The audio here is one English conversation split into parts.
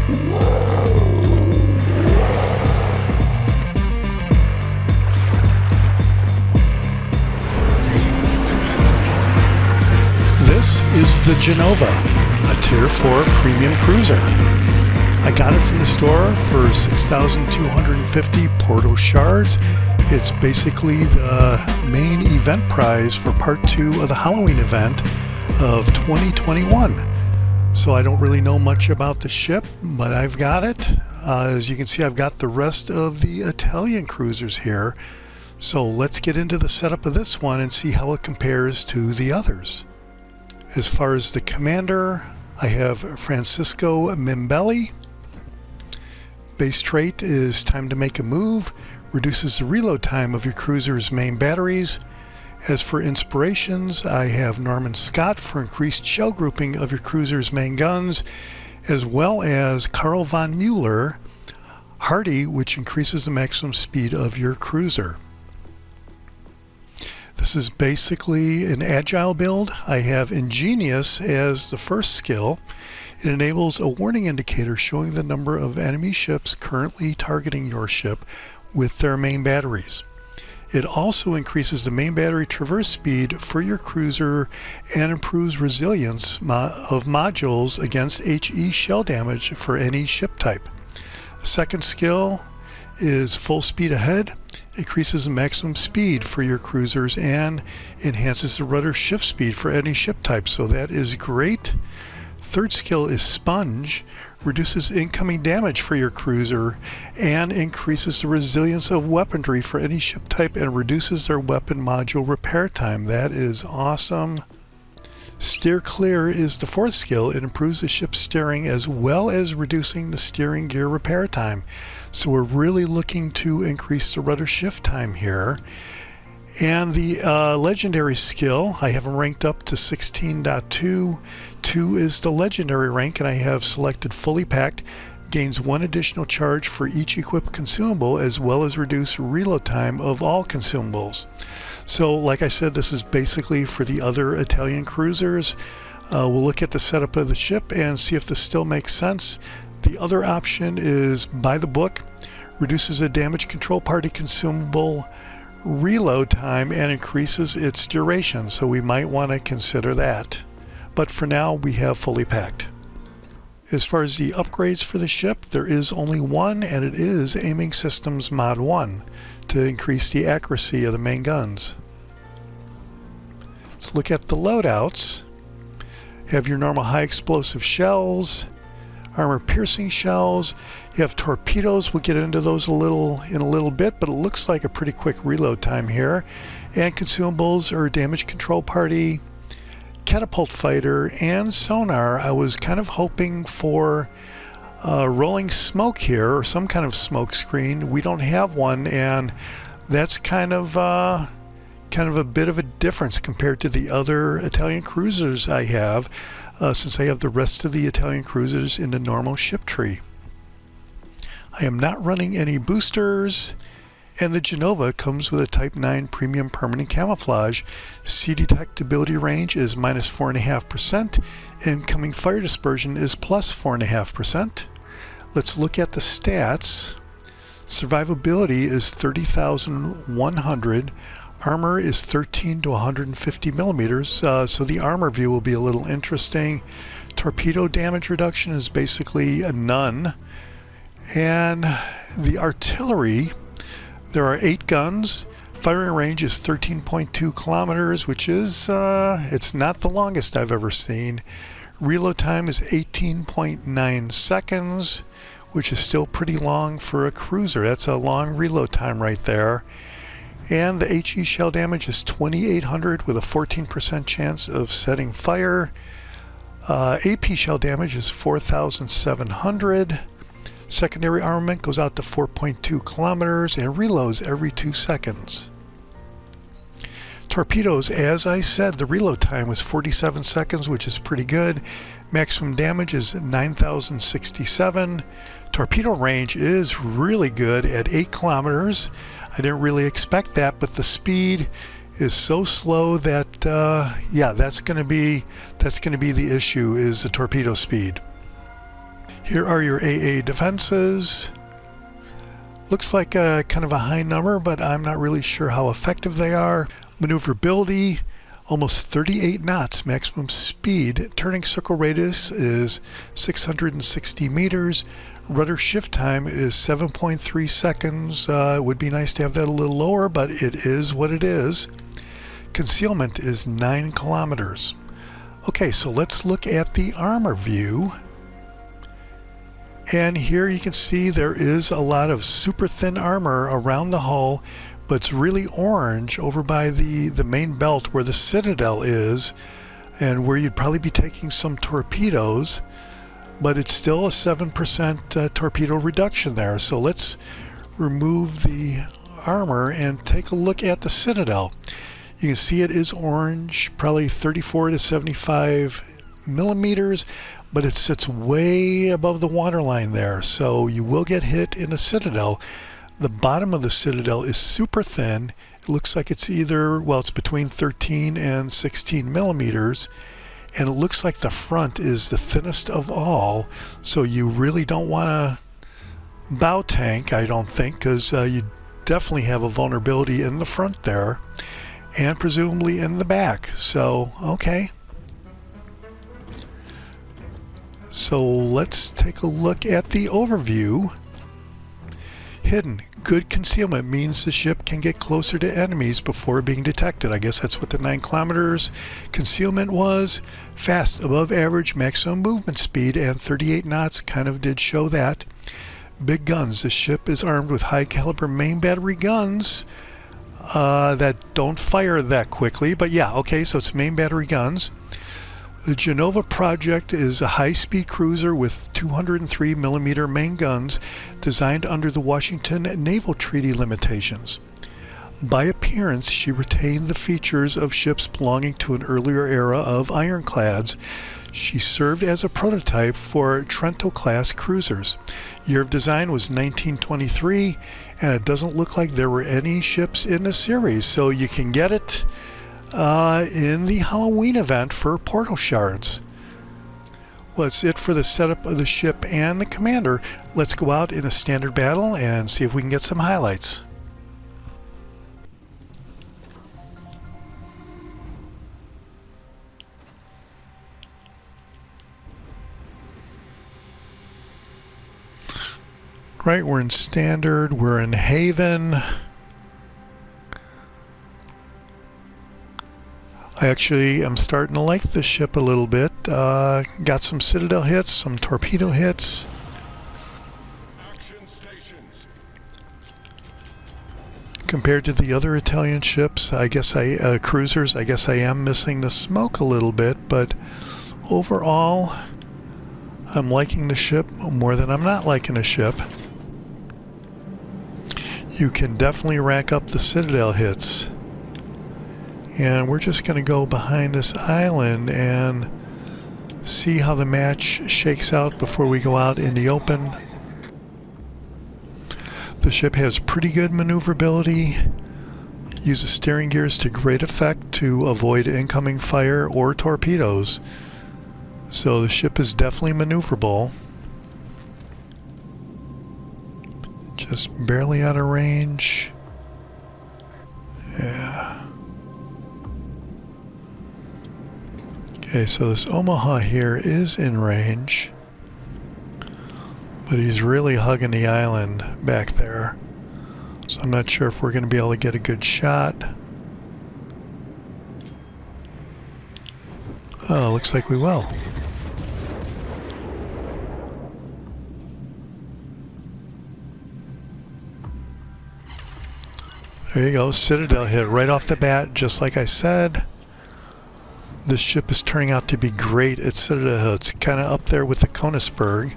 This is the Genova, a Tier 4 premium cruiser. I got it from the store for 6,250 Portal Shards. It's basically the main event prize for Part 2 of the Halloween event of 2021. So I don't really know much about the ship, but I've got it. As you can see, I've got the rest of the Italian cruisers here. So let's get into the setup of this one and see how it compares to the others. As far as the commander, I have Francisco Mimbelli. Base trait is time to make a move, reduces the reload time of your cruiser's main batteries. As for inspirations, I have Norman Scott for increased shell grouping of your cruiser's main guns, as well as Karl von Mueller, Hardy, which increases the maximum speed of your cruiser. This is basically an agile build. I have Ingenious as the first skill. It enables a warning indicator showing the number of enemy ships currently targeting your ship with their main batteries. It also increases the main battery traverse speed for your cruiser and improves resilience of modules against HE shell damage for any ship type. The second skill is full speed ahead. Increases the maximum speed for your cruisers and enhances the rudder shift speed for any ship type, so that is great. Third skill is Sponge, reduces incoming damage for your cruiser and increases the resilience of weaponry for any ship type and reduces their weapon module repair time. That is awesome. Steer Clear is the fourth skill. It improves the ship's steering as well as reducing the steering gear repair time. So we're really looking to increase the rudder shift time here. And the legendary skill, I have them ranked up to 16.2. 2 is the legendary rank, and I have selected fully packed. Gains 1 additional charge for each equipped consumable, as well as reduce reload time of all consumables. So like I said, this is basically for the other Italian cruisers. We'll look at the setup of the ship and see if this still makes sense. The other option is By the Book, reduces the damage control party consumable reload time and increases its duration, so we might want to consider that. But for now, we have fully packed. As far as the upgrades for the ship, there is only one, and it is Aiming Systems Mod 1 to increase the accuracy of the main guns. Let's look at the loadouts. Have your normal high explosive shells, armor piercing shells. You have torpedoes. We'll get into those in a little bit, but it looks like a pretty quick reload time here. And consumables are damage control party, catapult fighter, and sonar. I was kind of hoping for rolling smoke here, or some kind of smoke screen. We don't have one, and that's kind of a bit of a difference compared to the other Italian cruisers I have, since I have the rest of the Italian cruisers in the normal ship tree. I am not running any boosters, and the Genova comes with a Type 9 Premium Permanent Camouflage. Sea detectability range is -4.5%. Incoming fire dispersion is +4.5%. Let's look at the stats. Survivability is 30,100. Armor is 13 to 150 millimeters, so the armor view will be a little interesting. Torpedo damage reduction is basically a none. And the artillery, there are 8 guns. Firing range is 13.2 kilometers, which is, it's not the longest I've ever seen. Reload time is 18.9 seconds, which is still pretty long for a cruiser. That's a long reload time right there. And the HE shell damage is 2,800 with a 14% chance of setting fire. AP shell damage is 4,700. Secondary armament goes out to 4.2 kilometers and reloads every 2 seconds. Torpedoes, as I said, the reload time was 47 seconds, which is pretty good. Maximum damage is 9,067. Torpedo range is really good at 8 kilometers. I didn't really expect that, but the speed is so slow that yeah, that's going to be the issue, is the torpedo speed. Here are your AA defenses. Looks like a kind of a high number, but I'm not really sure how effective they are. Maneuverability, almost 38 knots maximum speed. Turning circle radius is 660 meters. Rudder shift time is 7.3 seconds. It would be nice to have that a little lower, but it is what it is. Concealment is 9 kilometers. Okay, so let's look at the armor view. And here you can see there is a lot of super thin armor around the hull, but it's really orange over by the main belt where the citadel is, and where you'd probably be taking some torpedoes, but it's still a 7% torpedo reduction there. So let's remove the armor and take a look at the citadel. You can see it is orange, probably 34 to 75 millimeters, but it sits way above the waterline there, so you will get hit in the citadel. The bottom of the citadel is super thin. It looks like it's either, well, it's between 13 and 16 millimeters, and it looks like the front is the thinnest of all, so you really don't want to bow tank, I don't think, because you definitely have a vulnerability in the front there, and presumably in the back. So, okay. So let's take a look at the overview. Hidden. Good concealment means the ship can get closer to enemies before being detected. I guess that's what the 9 kilometers concealment was. Fast, above average maximum movement speed, and 38 knots kind of did show that. Big guns. The ship is armed with high caliber main battery guns that don't fire that quickly. But yeah, okay, so it's main battery guns. The Genova project is a high-speed cruiser with 203 millimeter main guns designed under the Washington Naval Treaty limitations. By appearance, she retained the features of ships belonging to an earlier era of ironclads. She served as a prototype for Trento-class cruisers. Year of design was 1923, and it doesn't look like there were any ships in the series, so you can get it in the Halloween event for Portal Shards. Well, that's it for the setup of the ship and the commander. Let's go out in a standard battle and see if we can get some highlights. Right, we're in standard, we're in Haven. I actually am starting to like this ship a little bit. Got some citadel hits, some torpedo hits. Action stations. Compared to the other Italian ships, I guess cruisers, I guess I am missing the smoke a little bit, but overall, I'm liking the ship more than I'm not liking the ship. You can definitely rack up the citadel hits. And we're just going to go behind this island and see how the match shakes out before we go out in the open. The ship has pretty good maneuverability, uses steering gears to great effect to avoid incoming fire or torpedoes. So the ship is definitely maneuverable. Just barely out of range. Yeah. Okay, so this Omaha here is in range, but he's really hugging the island back there. So I'm not sure if we're going to be able to get a good shot. Oh, looks like we will. There you go, Citadel hit right off the bat, just like I said. This ship is turning out to be great at Citadel. It's kind of up there with the Konigsberg.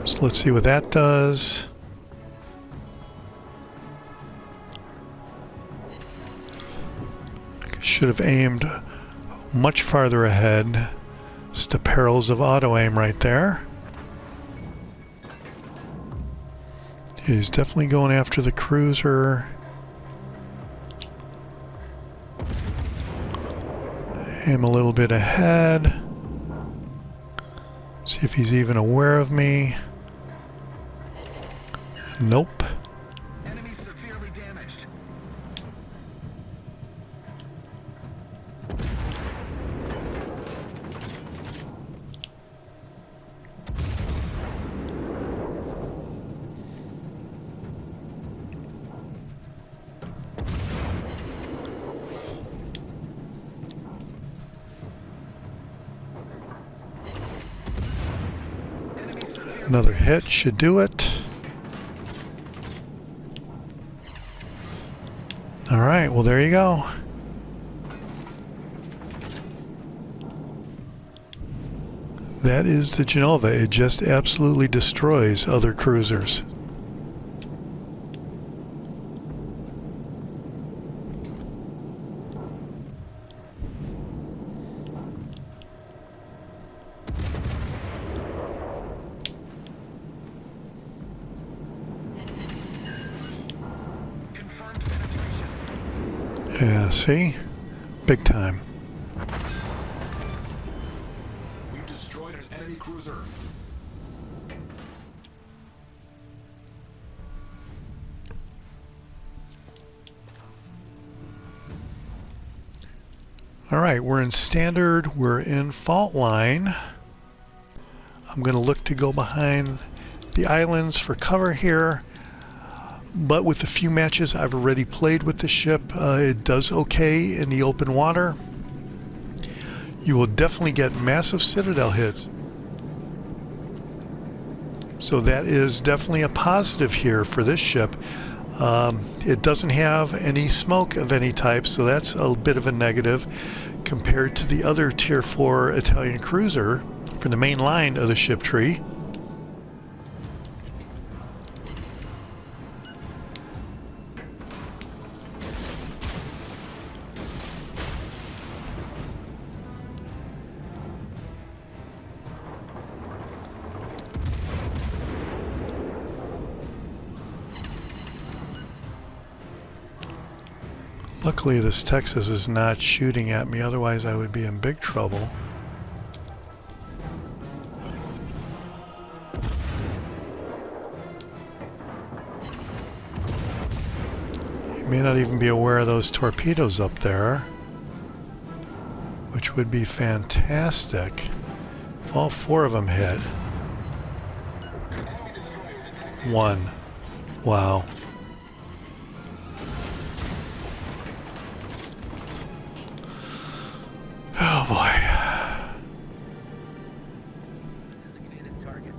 So let's see what that does. Should have aimed much farther ahead. It's the perils of auto aim right there. He's definitely going after the cruiser. Aim a little bit ahead. See if he's even aware of me. Nope. Enemy severely damaged. Another hit should do it. All right, well, there you go. That is the Genova. It just absolutely destroys other cruisers. Yeah, see? Big time. We've destroyed an enemy cruiser. All right, we're in standard. We're in fault line. I'm going to look to go behind the islands for cover here. But with the few matches I've already played with the ship, it does okay in the open water. You will definitely get massive citadel hits. So that is definitely a positive here for this ship. It doesn't have any smoke of any type, so that's a bit of a negative compared to the other Tier 4 Italian cruiser from the main line of the ship tree. Luckily, this Texas is not shooting at me, otherwise I would be in big trouble. You may not even be aware of those torpedoes up there, which would be fantastic. If all four of them hit. One. Wow. Oh boy. Designated target.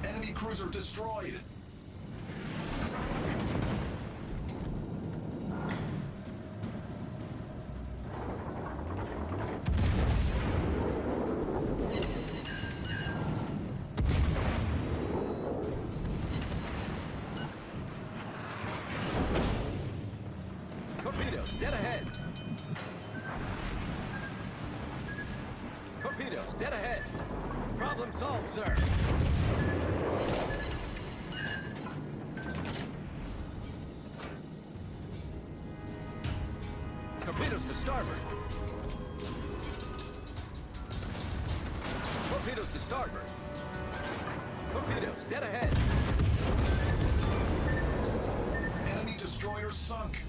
Enemy cruiser destroyed. Torpedoes, dead ahead. Torpedoes, dead ahead. Problem solved, sir. Torpedoes to starboard. Torpedoes to starboard. Torpedoes, dead ahead. Enemy destroyer sunk.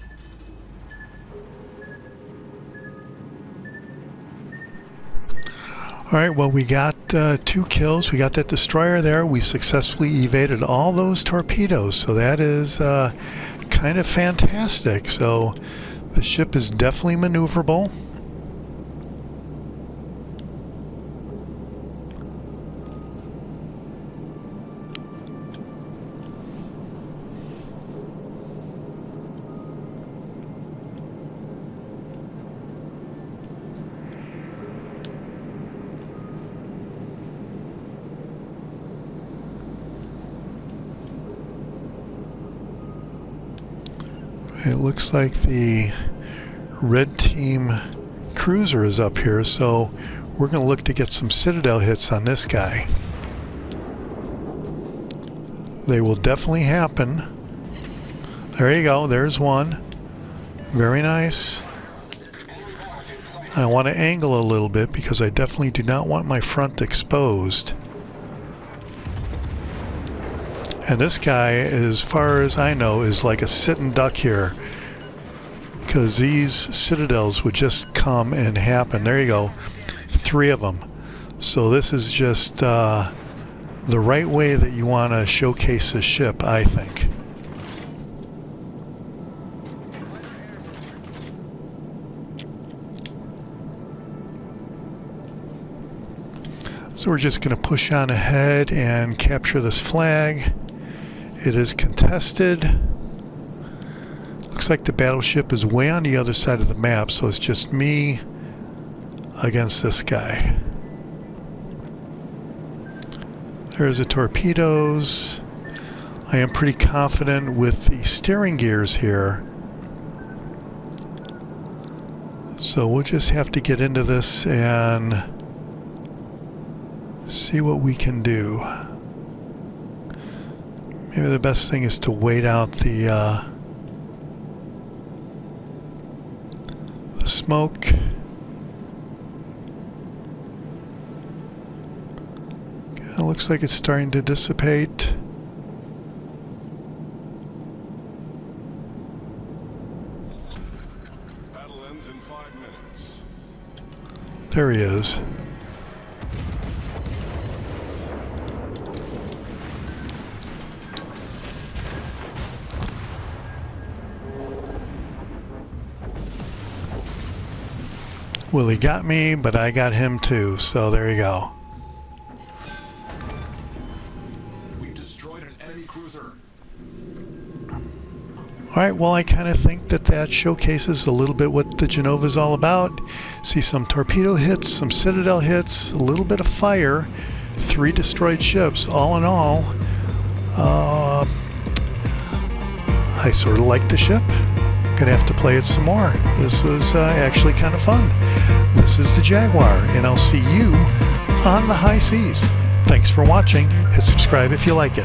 Alright, well, we got 2 kills. We got that destroyer there. We successfully evaded all those torpedoes, so that is kind of fantastic. So the ship is definitely maneuverable. It looks like the red team cruiser is up here, so we're going to look to get some citadel hits on this guy. They will definitely happen. There you go, there's one. Very nice. I want to angle a little bit because I definitely do not want my front exposed. And this guy, as far as I know, is like a sitting duck here, because these citadels would just come and happen. There you go, 3 of them. So this is just the right way that you want to showcase the ship, I think. So we're just going to push on ahead and capture this flag. It is contested. Looks like the battleship is way on the other side of the map, so it's just me against this guy. There's the torpedoes. I am pretty confident with the steering gears here. So we'll just have to get into this and see what we can do. Maybe the best thing is to wait out the smoke. It looks like it's starting to dissipate. Battle ends in 5 minutes. There he is. Well, he got me, but I got him too, so there you go. We've destroyed an enemy cruiser. Alright, well, I kind of think that showcases a little bit what the Genova is all about. See some torpedo hits, some citadel hits, a little bit of fire, 3 destroyed ships. All in all, I sort of like the ship. Gonna have to play it some more. This was actually kind of fun. This is the Jaguar, and I'll see you on the high seas. Thanks for watching. Hit subscribe if you like it.